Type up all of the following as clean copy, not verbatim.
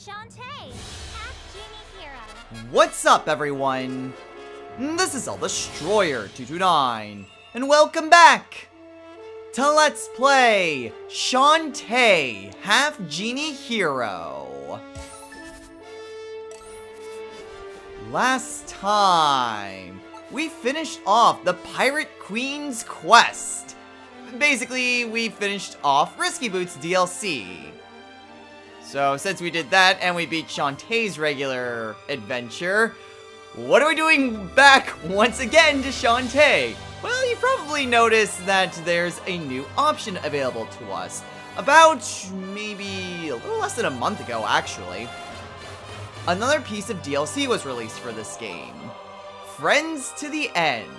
Shantae, half Genie Hero. What's up, everyone? This is Destroyer229, and welcome back to Let's Play Shantae, half Genie Hero. Last time, we finished off the Pirate Queen's quest. Basically, we finished off Risky Boots DLC. So, since we did that, and we beat Shantae's regular adventure, what are we doing back once again to Shantae? Well, you probably noticed that there's a new option available to us. About maybe a little less than a month ago, actually. Another piece of DLC was released for this game. Friends to the End.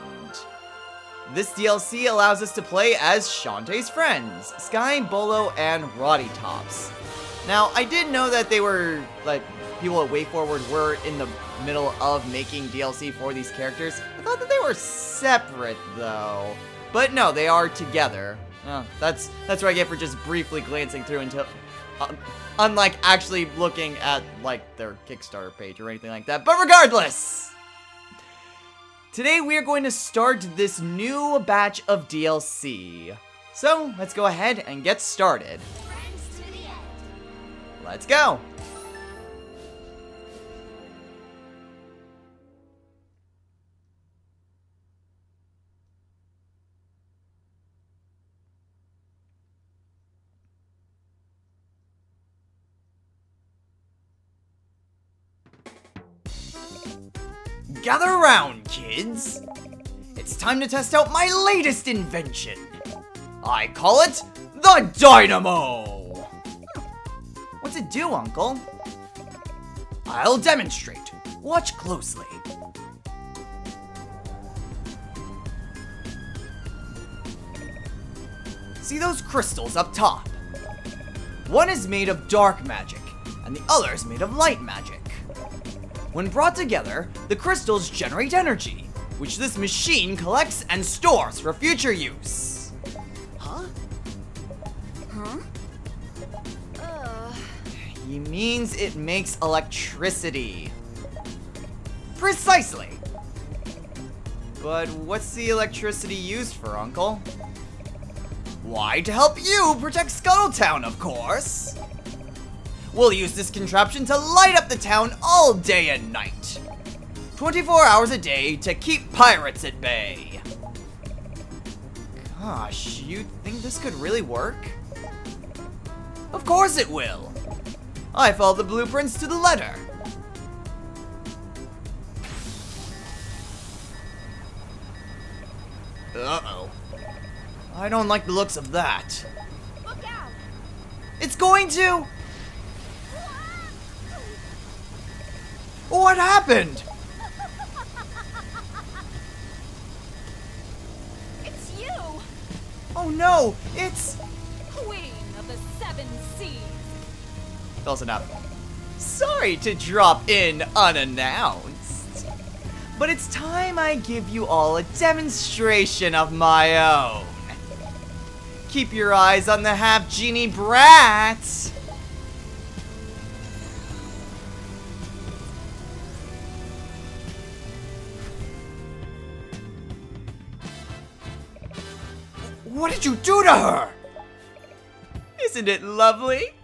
This DLC allows us to play as Shantae's friends, Sky, Bolo, and Rottytops. Now, I did know that they were, people at WayForward were in the middle of making DLC for these characters. I thought that they were separate, though. But no, they are together. That's what I get for just briefly glancing through until, unlike actually looking at, their Kickstarter page or anything like that. But regardless! Today we are going to start this new batch of DLC. So, let's go ahead and get started. Let's go! Gather around, kids! It's time to test out my latest invention! I call it the Dynamo! What's it do, Uncle? I'll demonstrate. Watch closely. See those crystals up top? One is made of dark magic, and the other is made of light magic. When brought together, the crystals generate energy, which this machine collects and stores for future use. Huh? He means it makes electricity. Precisely. But what's the electricity used for, Uncle? Why, to help you protect Scuttletown, of course. We'll use this contraption to light up the town all day and night. 24 hours a day to keep pirates at bay. Gosh, you think this could really work? Of course it will. I followed the blueprints to the letter. Uh-oh. I don't like the looks of that. Look out! It's going to! What happened? It's you! Oh no, it's... Queen of the Seven Seas! Close enough. Sorry to drop in unannounced, but it's time I give you all a demonstration of my own. Keep your eyes on the half-genie brat. What did you do to her? Isn't it lovely?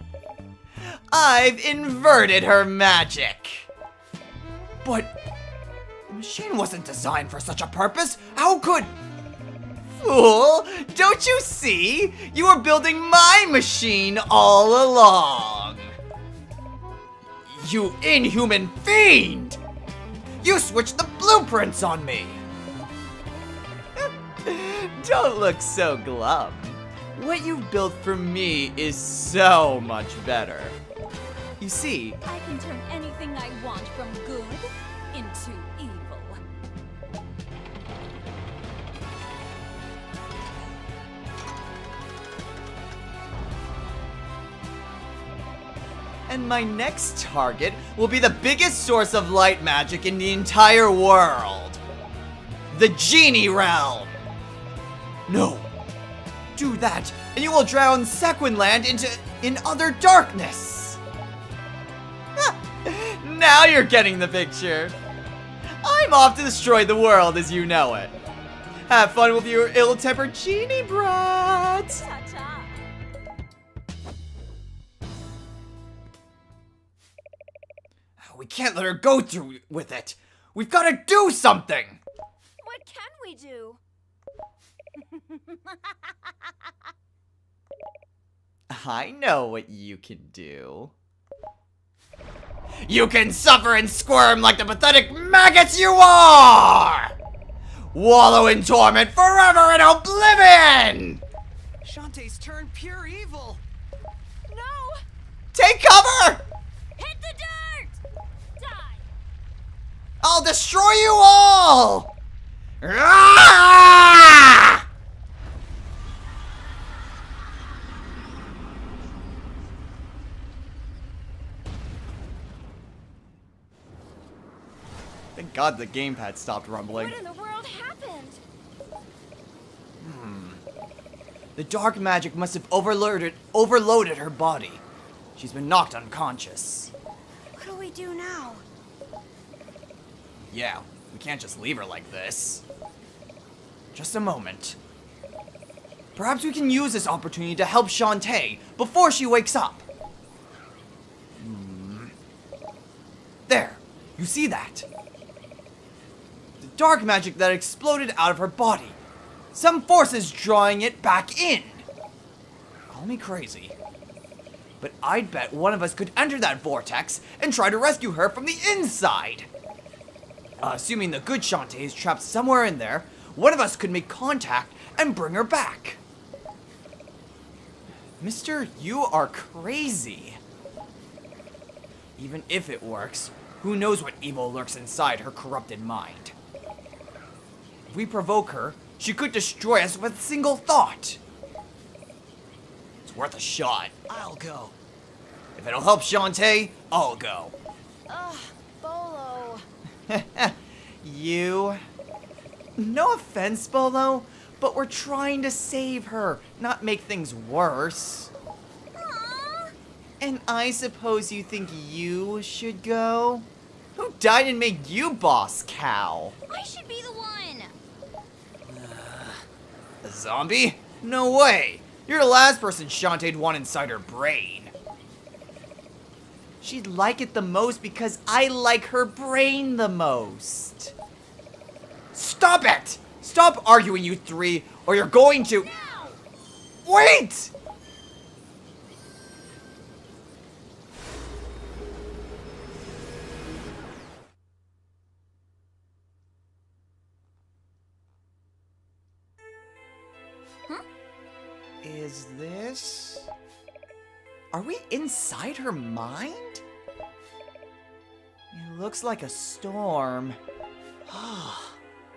I've inverted her magic. But the machine wasn't designed for such a purpose. How could... Fool, don't you see? You were building my machine all along. You inhuman fiend! You switched the blueprints on me. Don't look so glum. What you've built for me is so much better. You see, I can turn anything I want from good into evil. and my next target will be the biggest source of light magic in the entire world. The Genie Realm. No. Do that, and you will drown Sequinland in utter darkness. Now you're getting the picture. I'm off to destroy the world as you know it. Have fun with your ill-tempered genie brat. Ta-ta. We can't let her go through with it. We've got to do something. What can we do? I know what you can do. You can suffer and squirm like the pathetic maggots you are! Wallow in torment forever in oblivion! Shantae's turned pure evil. No! Take cover! Hit the dirt! Die! I'll destroy you all! Ah! Thank God the gamepad stopped rumbling. What in the world happened? The dark magic must have overloaded her body. She's been knocked unconscious. What do we do now? Yeah, we can't just leave her like this. Just a moment. Perhaps we can use this opportunity to help Shantae before she wakes up. There, you see that? The dark magic that exploded out of her body. Some force is drawing it back in. Call me crazy, but I'd bet one of us could enter that vortex and try to rescue her from the inside. Assuming the good Shantae is trapped somewhere in there, one of us could make contact and bring her back. Mister, you are crazy. Even if it works, who knows what evil lurks inside her corrupted mind. If we provoke her, she could destroy us with a single thought. It's worth a shot. I'll go. If it'll help Shantae, I'll go. Ugh, Bolo. You? No offense, Bolo, but we're trying to save her, not make things worse. Aww. And I suppose you think you should go? Who died and made you boss, cow? I should be the one. A zombie? No way! You're the last person Shantae'd want inside her brain. She'd like it the most because I like her brain the most. Stop it! Stop arguing, you three, or you're going to— Wait! Is this— Are we inside her mind? It looks like a storm.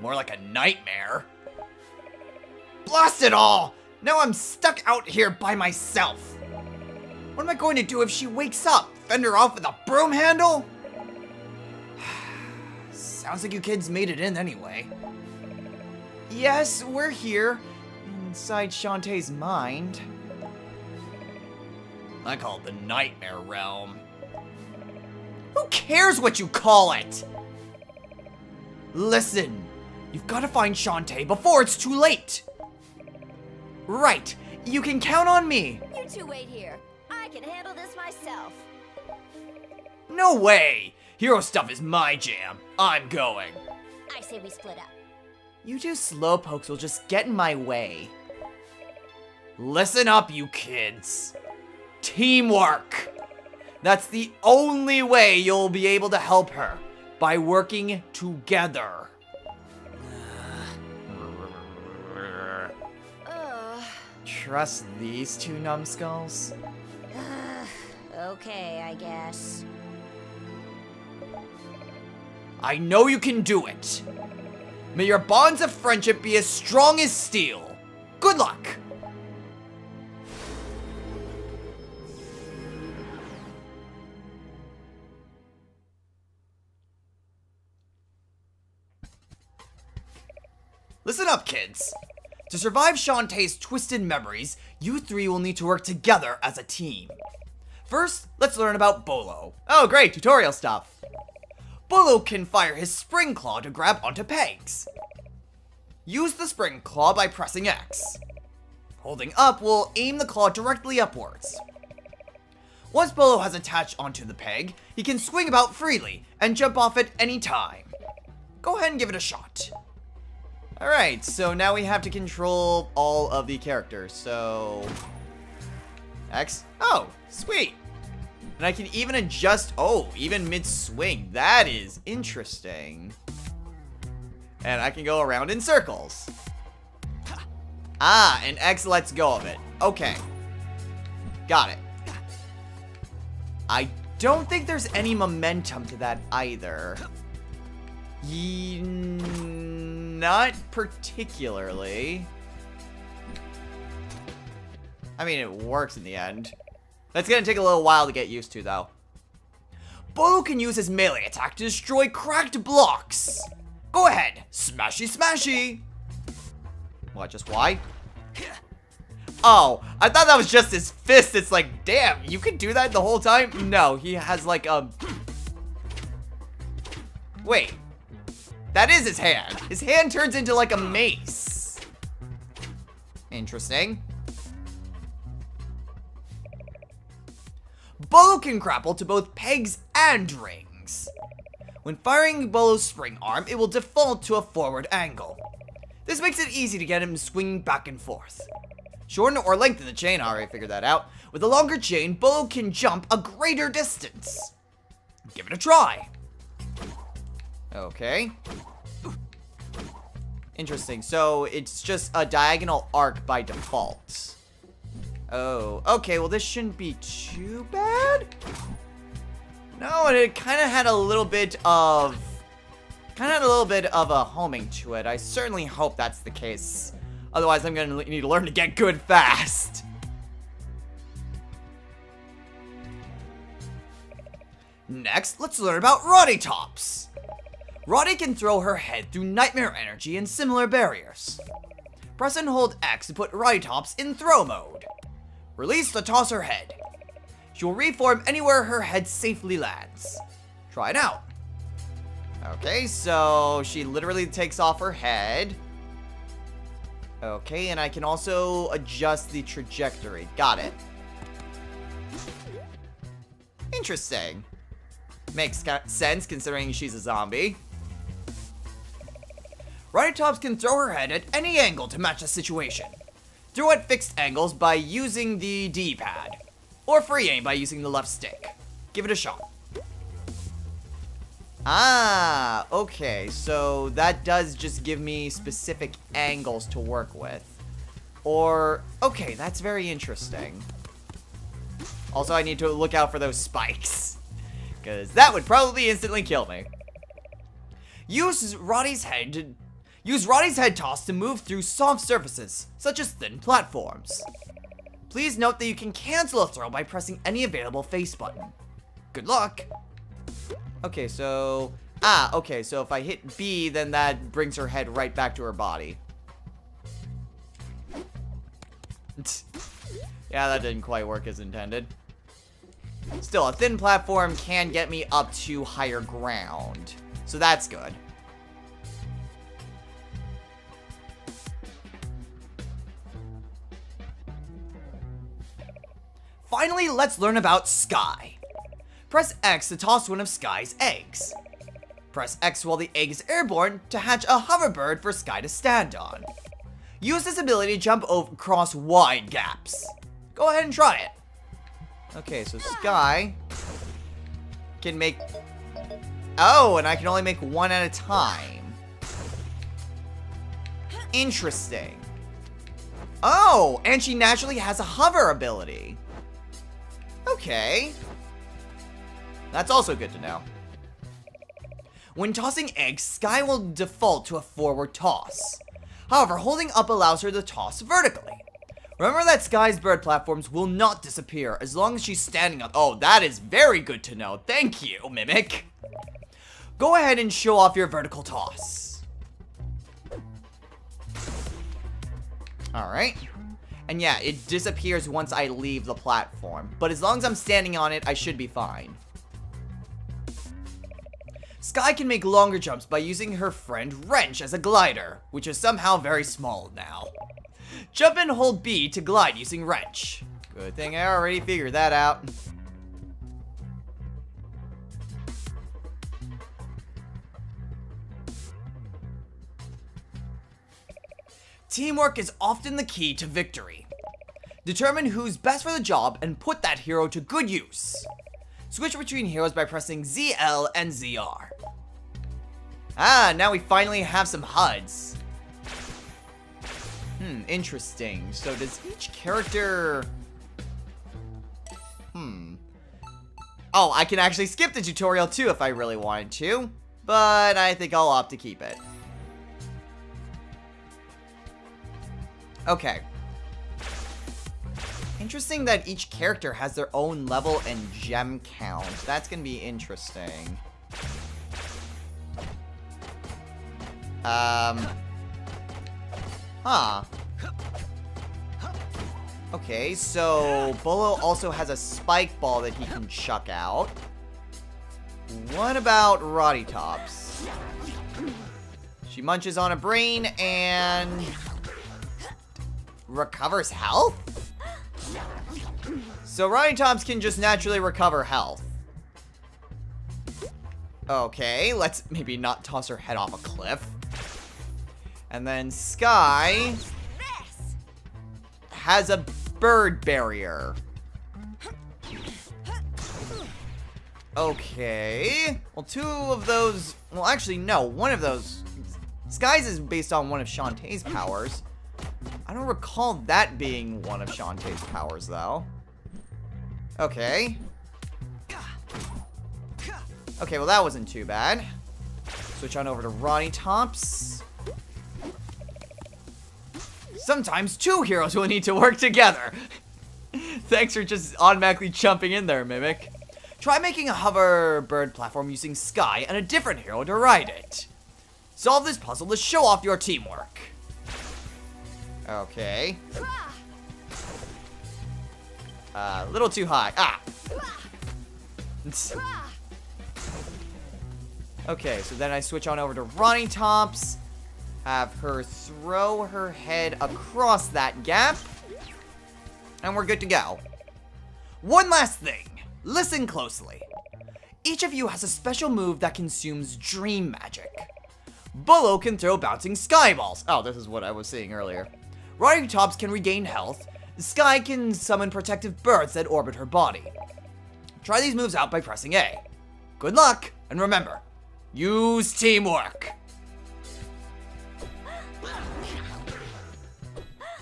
More like a nightmare. Blast it all! Now I'm stuck out here by myself. What am I going to do if she wakes up? Fend her off with a broom handle? Sounds like you kids made it in anyway. Yes, we're here. Inside Shantae's mind. I call it the nightmare realm. Who cares what you call it? Listen, you've got to find Shantae before it's too late. Right, you can count on me. You two wait here. I can handle this myself. No way! Hero stuff is my jam. I'm going. I say we split up. You two slowpokes will just get in my way. Listen up, you kids. Teamwork. That's the only way you'll be able to help her. By working together. Trust these two numbskulls? Okay, I guess. I know you can do it. May your bonds of friendship be as strong as steel. Good luck. Listen up, kids. To survive Shantae's twisted memories, you three will need to work together as a team. first, let's learn about Bolo. Oh, great, tutorial stuff. Bolo can fire his spring claw to grab onto pegs. Use the spring claw by pressing X. Holding up will aim the claw directly upwards. Once Bolo has attached onto the peg, he can swing about freely and jump off at any time. Go ahead and give it a shot. Alright, so now we have to control all of the characters, so... X. Oh, sweet. And I can even adjust, even mid-swing. That is interesting. And I can go around in circles. Ah, and X lets go of it. Okay. Got it. I don't think there's any momentum to that either. Not particularly. I mean, it works in the end. That's gonna take a little while to get used to, though. Bolo can use his melee attack to destroy cracked blocks. Go ahead, smashy smashy. What, just why? Oh, I thought that was just his fist. It's like, damn, you can do that the whole time? No, he has like a... Wait. That is his hand. His hand turns into like a mace. Interesting. Bolo can grapple to both pegs and rings. When firing Bolo's spring arm, it will default to a forward angle. This makes it easy to get him swinging back and forth. Shorten or lengthen the chain, I already figured that out. With a longer chain, Bolo can jump a greater distance. Give it a try. Okay. Interesting, so it's just a diagonal arc by default. Oh, okay, well this shouldn't be too bad. No, and it kind of had a little bit of... a homing to it. I certainly hope that's the case. Otherwise, I'm gonna need to learn to get good fast. Next, let's learn about Rottytops. Rotty can throw her head through nightmare energy and similar barriers. Press and hold X to put Rottytops in throw mode. Release to toss her head. She will reform anywhere her head safely lands. Try it out. Okay, so she literally takes off her head. Okay, and I can also adjust the trajectory. Got it. Interesting. Makes sense considering she's a zombie. Rottytops can throw her head at any angle to match the situation. Throw at fixed angles by using the D-pad. Or free aim by using the left stick. Give it a shot. Ah, okay, so that does just give me specific angles to work with. Or, okay, that's very interesting. Also, I need to look out for those spikes, because that would probably instantly kill me. Use Roddy's head toss to move through soft surfaces, such as thin platforms. Please note that you can cancel a throw by pressing any available face button. Good luck! Okay, so... okay, so if I hit B, then that brings her head right back to her body. Yeah, that didn't quite work as intended. Still, a thin platform can get me up to higher ground. So that's good. Finally, let's learn about Sky. Press X to toss one of Sky's eggs. Press X while the egg is airborne to hatch a hoverbird for Sky to stand on. Use this ability to jump across wide gaps. Go ahead and try it. Okay, so Sky can make... Oh, and I can only make one at a time. Interesting. Oh, and she naturally has a hover ability. Okay. That's also good to know. When tossing eggs, Sky will default to a forward toss. However, holding up allows her to toss vertically. Remember that Sky's bird platforms will not disappear as long as she's standing on... Oh, that is very good to know. Thank you, Mimic. Go ahead and show off your vertical toss. Alright. And yeah, it disappears once I leave the platform. But as long as I'm standing on it, I should be fine. Sky can make longer jumps by using her friend Wrench as a glider, which is somehow very small now. Jump and hold B to glide using Wrench. Good thing I already figured that out. Teamwork is often the key to victory. Determine who's best for the job and put that hero to good use. Switch between heroes by pressing ZL and ZR. Ah, now we finally have some HUDs. Interesting. So does each character... Oh, I can actually skip the tutorial too if I really wanted to, but I think I'll opt to keep it. Okay. Interesting that each character has their own level and gem count. That's gonna be interesting. Okay, so Bolo also has a spike ball that he can chuck out. What about Rottytops? She munches on a brain and recovers health? So Rottytops can just naturally recover health. Okay, let's maybe not toss her head off a cliff. And then Sky has a bird barrier. Okay. Well, two of those... Well, actually, no. One of those... Sky's is based on one of Shantae's powers. I don't recall that being one of Shantae's powers, though. Okay. Okay, well, that wasn't too bad. Switch on over to Rottytops. Sometimes two heroes will need to work together. Thanks for just automatically jumping in there, Mimic. Try making a hover bird platform using Sky and a different hero to ride it. Solve this puzzle to show off your teamwork. Okay. A little too high. Ah. Okay, so then I switch on over to Rottytops. Have her throw her head across that gap. And we're good to go. One last thing. Listen closely. Each of you has a special move that consumes dream magic. Bolo can throw bouncing sky balls. Oh, this is what I was saying earlier. Rottytops can regain health. Sky can summon protective birds that orbit her body. Try these moves out by pressing A. Good luck, and remember, use teamwork.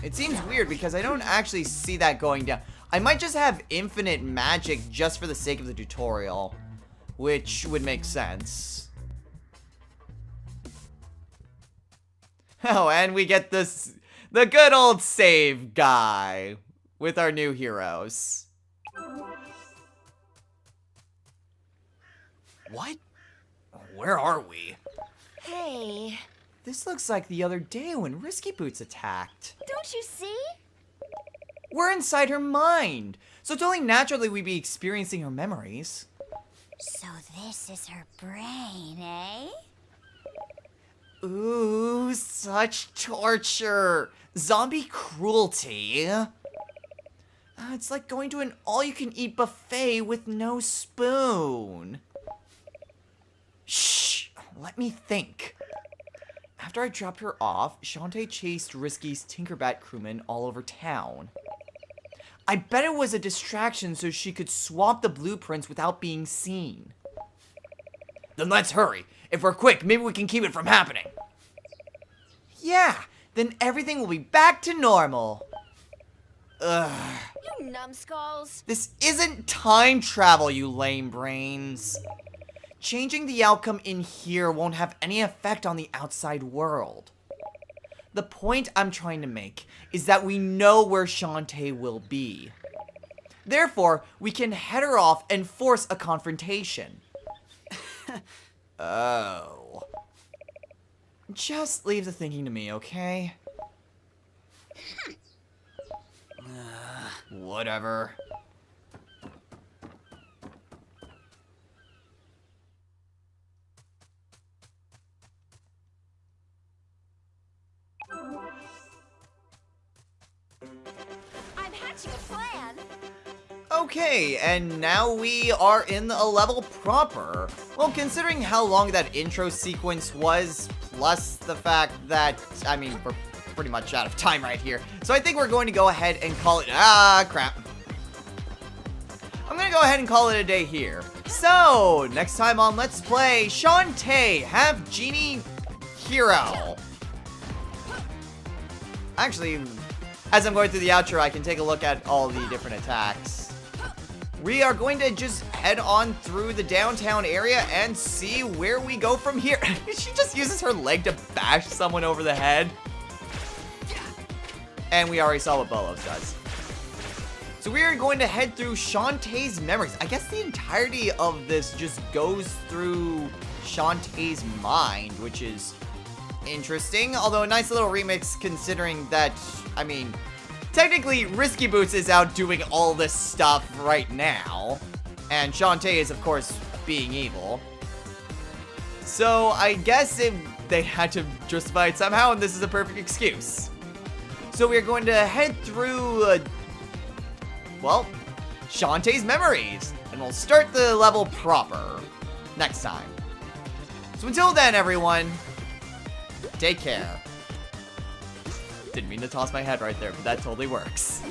It seems weird because I don't actually see that going down. I might just have infinite magic just for the sake of the tutorial, which would make sense. Oh, and we get this, the good old save guy with our new heroes. What? Where are we? Hey, This looks like the other day when Risky Boots attacked. don't you see? We're inside her mind, so it's only naturally we'd be experiencing her memories. So this is her brain, eh? Ooh, such torture. Zombie cruelty. It's like going to an all-you-can-eat buffet with no spoon. Shh, let me think. After I dropped her off, Shantae chased Risky's Tinkerbat crewmen all over town. I bet it was a distraction so she could swap the blueprints without being seen. Then let's hurry. If we're quick, maybe we can keep it from happening. Yeah, then everything will be back to normal. Ugh. You numbskulls. This isn't time travel, you lame brains. Changing the outcome in here won't have any effect on the outside world. The point I'm trying to make is that we know where Shantae will be. Therefore, we can head her off and force a confrontation. Oh. Just leave the thinking to me, okay? Whatever. I'm hatching a plan. Okay, and now we are in a level proper. Well, considering how long that intro sequence was, plus the fact that, I mean, we're pretty much out of time right here. So I think we're going to go ahead and call it, crap. I'm gonna go ahead and call it a day here. So, next time on Let's Play, Shantae, have Genie Hero. Actually, as I'm going through the outro, I can take a look at all the different attacks. We are going to just head on through the downtown area and see where we go from here. She just uses her leg to bash someone over the head. And we already saw what Bolo does. So we are going to head through Shantae's memories. I guess the entirety of this just goes through Shantae's mind, which is interesting. Although a nice little remix considering that, I mean, technically Risky Boots is out doing all this stuff right now. And Shantae is, of course, being evil. So I guess they had to justify it somehow, and this is a perfect excuse. So we're going to head through, well, Shantae's memories. And we'll start the level proper next time. So until then, everyone, take care. Didn't mean to toss my head right there, but that totally works.